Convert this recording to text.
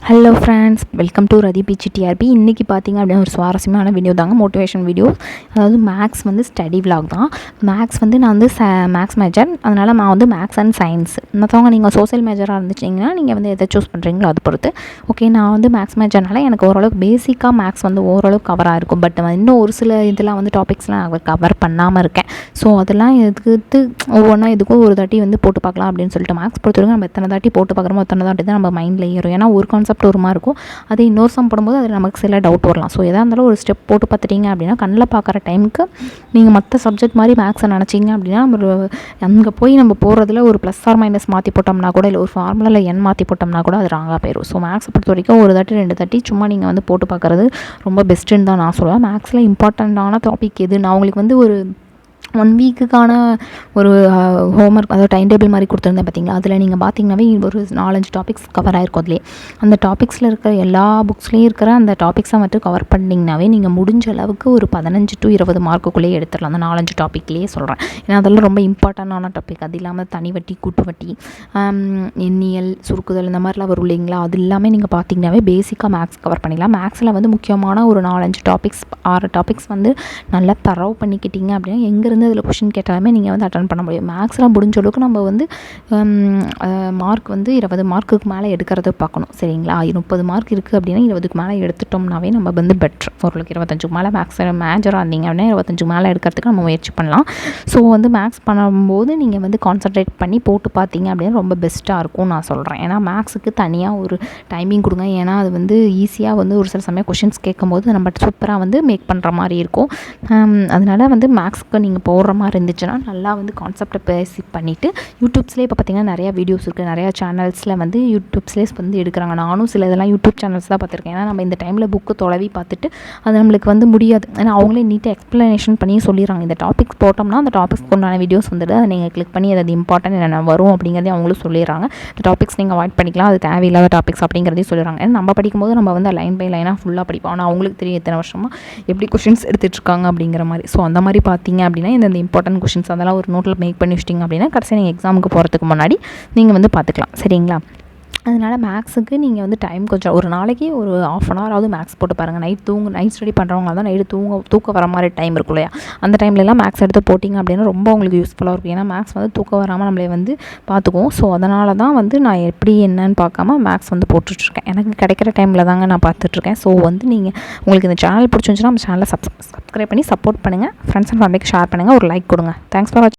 Hello friends, welcome to ரதி பிச்சி TRP. இன்றைக்கி பார்த்திங்க அப்படின்னா ஒரு சுவாரஸ்யமான வீடியோ தாங்க, மோட்டிவேஷன் வீடியோ. அதாவது மேக்ஸ் வந்து ஸ்டடி விலாக் தான். மேக்ஸ் வந்து நான் வந்து மேக்ஸ் மேஜர், அதனால் நான் வந்து மேக்ஸ் அண்ட் சயின்ஸ். மற்றவங்க நீங்கள் சோசியல் மேஜராக இருந்துச்சிங்கன்னா நீங்கள் வந்து எதை சூஸ் பண்ணுறீங்களோ அது பொறுத்து. ஓகே, நான் வந்து மேக்ஸ் மேஜர்னால எனக்கு ஓரளவுக்கு பேசிக்காக மேக்ஸ் வந்து ஓரளவுக்கு கவராக இருக்கும். பட் இன்னும் ஒரு சில இதெல்லாம் வந்து டாபிக்ஸ்லாம் நான் கவர் பண்ணாமல் இருக்கேன். ஸோ அதெல்லாம் எதுக்கு ஒவ்வொன்றா எதுக்கும் ஒரு தாட்டி வந்து போட்டு பார்க்கலாம் அப்படின்னு சொல்லிட்டு. மேக்ஸ் பொறுத்தவரைக்கும் நம்ம எத்தனை தாட்டி போட்டு பார்க்குறோமோ அத்தனை தாட்டி தான் நம்ம மைண்டில் ஏறும். ஏன்னா ஒரு கான்செப்ட் ஒரு மாதிரி இருக்கும், அது இன்னொரு சம் போடும்போது அதில் நமக்கு சில டவுட் வரலாம். ஸோ எதாக இருந்தாலும் ஒரு ஸ்டெப் போட்டு பார்த்துட்டிங்க அப்படின்னா கண்ணில் பார்க்குற டைமுக்கு நீங்கள் மற்ற சப்ஜெக்ட் மாதிரி மேக்ஸை நினச்சிங்க அப்படின்னா அங்கே போய் நம்ம போகிறதுல ஒரு ப்ளஸ் ஆர் மைனஸ் மாற்றி போட்டோம்னா கூட, இல்லை ஒரு ஃபார்முலாவில் எண் மாற்றி போட்டோம்னா கூட அது ராங்காக போயிடும். ஸோ மேக்ஸை பொறுத்த வரைக்கும் ஒரு தாட்டி 2 தாட்டி சும்மா நீங்கள் வந்து போட்டு பார்க்குறது ரொம்ப பெஸ்ட்டுன்னு தான் நான் சொல்லுவேன். மேக்ஸில் இம்பார்ட்டண்ட்டான டாபிக் எது, நான் உங்களுக்கு வந்து ஒரு 1 வீக்குக்கான ஒரு ஹோம்ஒர்க், அதாவது டைம் டேபிள் மாதிரி கொடுத்துருந்தேன் பார்த்தீங்களா. அதில் நீங்கள் பார்த்தீங்கன்னாவே ஒரு 4-5 டாபிக்ஸ் கவர் ஆகிருக்கும். அதிலே அந்த டாபிக்ஸில் இருக்கிற எல்லா புக்ஸ்லேயும் இருக்கிற அந்த டாபிக்ஸை மட்டும் கவர் பண்ணிங்கனாவே நீங்கள் முடிஞ்ச அளவுக்கு ஒரு 15 to 20 மார்க்குள்ளேயே எடுத்துடலாம். அந்த 4-5 டாப்பிக்லேயே சொல்கிறேன். ஏன்னா அதெல்லாம் ரொம்ப இம்பார்ட்டண்டான டாபிக். அது இல்லாமல் தனி வட்டி, கூட்டு வட்டி, எண்ணியல், சுருக்குதல், இந்த மாதிரிலாம் வரும் இல்லைங்களா. அது எல்லாமே நீங்கள் பார்த்தீங்கன்னாவே பேசிக்காக மேக்ஸ் கவர் பண்ணிடலாம். மேக்ஸில் வந்து முக்கியமான ஒரு 4-5 டாபிக்ஸ், 6 டாபிக்ஸ் வந்து நல்லா தரவு பண்ணிக்கிட்டீங்க அப்படின்னா எங்கேருந்து அதில் கொஷின் கேட்டாலுமே நீங்கள் வந்து அட்டன் பண்ண முடியும். மேக்ஸில் முடிஞ்ச அளவுக்கு நம்ம வந்து மார்க் வந்து 20 மார்க்குக்கு மேலே எடுக்கிறத பார்க்கணும், சரிங்களா. 30 மார்க் இருக்குது அப்படின்னா 20க்கு மேலே எடுத்துட்டோம்னாவே நம்ம வந்து பெட்ரு. ஓரளவுக்கு 25க்கு மேலே மேக்ஸ் மேஜராக இருந்தீங்க அப்படின்னா 25க்கு மேலே எடுக்கிறதுக்கு நம்ம முயற்சி பண்ணலாம். ஸோ வந்து மேக்ஸ் பண்ணும்போது நீங்கள் வந்து கான்சன்ட்ரேட் பண்ணி போட்டு பார்த்தீங்க அப்படின்னா ரொம்ப பெஸ்ட்டாக இருக்கும் நான் சொல்கிறேன். ஏன்னா மேக்ஸுக்கு தனியாக ஒரு டைமிங் கொடுங்க. ஏன்னா அது வந்து ஈஸியாக வந்து ஒரு சில சமயம் கொஷின்ஸ் கேட்கும்போது நம்ம சூப்பராக வந்து மேக் பண்ணுற மாதிரி இருக்கும். அதனால் வந்து மேக்ஸுக்கு நீங்கள் போடுற மாதிரி இருந்துச்சுன்னா நல்லா வந்து கான்செப்டை பேசி பண்ணிவிட்டு யூடியூப்ஸ்லேயே இப்போ பார்த்திங்கன்னா நிறையா வீடியோஸ் இருக்குது, நிறையா சேனல்ஸில் வந்து யூடியூப்ஸ்லேயே வந்து எடுக்கிறாங்க. நானும் சில இதெல்லாம் யூடியூப் சேனல்ஸ் தான் பார்த்துருக்கேன். ஏன்னா நம்ம இந்த டைமில் புக்கு தொலைவி பார்த்துட்டு அது நம்மளுக்கு வந்து முடியாது. ஏன்னா அவங்களே நீட்டாக எக்ஸ்ப்ளனேஷன் பண்ணி சொல்லிடுறாங்க. இந்த டாபிக்ஸ் போட்டோம்னா அந்த டாபிக்ஸ்க்கு உண்டான வீடியோஸ் வந்துடுது, அதை நீங்கள் கிளிக் பண்ணி அது இம்பார்ட்டன்ட் என்னென்ன வரும் அப்படிங்கிறதையும் அவங்களும் சொல்லிடுறாங்க. இந்த டாபிக்ஸ் நீங்கள் அவாய்ட் பண்ணிக்கலாம், அது தேவையில்லாத டாபிக்ஸ் அப்படிங்கிறதையும் சொல்லிடுறாங்க. ஏன்னா நம்ம படிக்கும்போது நம்ம வந்து லைன் பை லைனாக ஃபுல்லாக படிப்போம். ஆனால் அவங்களுக்கு தெரியும் எத்தனை வருஷமாக எப்படி கொஷின்ஸ் எடுத்துகிட்டு இருக்காங்க அப்படிங்கிற மாதிரி. ஸோ அந்த மாதிரி பார்த்தீங்க அப்படின்னா இந்த இம்பார்ட்டன்ட் கொஷின்ஸ் அதெல்லாம் ஒரு நோட்டில் மேக் பண்ணி வச்சிட்டிங்க அப்படின்னா கடைசியாக நீங்கள் எக்ஸாமுக்கு போகிறதுக்கு முன்னாடி நீங்கள் வந்து பார்த்துக்கலாம், சரிங்களா. அதனால் மேக்ஸுக்கு நீங்கள் வந்து டைம் கொஞ்சம் ஒரு நாளைக்கு ஒரு 1/2 an hour மேக்ஸ் போட்டு பாருங்கள். நைட் ஸ்டடி பண்ணுறவங்களா தான் நைட்டு தூக்க வர மாதிரி டைம் இருக்கும் இல்லையா, அந்த டைம்லலாம் மேக்ஸ் எடுத்து போட்டிங்க அப்படின்னா ரொம்ப உங்களுக்கு யூஸ்ஃபுல்லாக இருக்கும். ஏன்னா மேக்ஸ் வந்து தூக்கம் வராமல் நம்மளே வந்து பார்த்துக்குவோம். ஸோ அதனால தான் வந்து நான் எப்படி என்னன்னு பார்க்காம மேக்ஸ் வந்து போட்டுட்ருக்கேன். எனக்கு கிடைக்கிற டைமில் தாங்க நான் பார்த்துட்ருக்கேன். ஸோ வந்து நீங்கள் உங்களுக்கு இந்த சேனல் பிடிச்சிருந்துச்சுன்னா நம்ம சேனலை சப்ஸ்கிரைப் பண்ணி சப்போர்ட் பண்ணுங்கள். ஃப்ரெண்ட்ஸ் அண்ட் ஃபேமிலிக்கு ஷேர் பண்ணுங்கள், ஒரு லைக் கொடுங்க. தேங்க்ஸ் ஃபார் வாட்சிங்.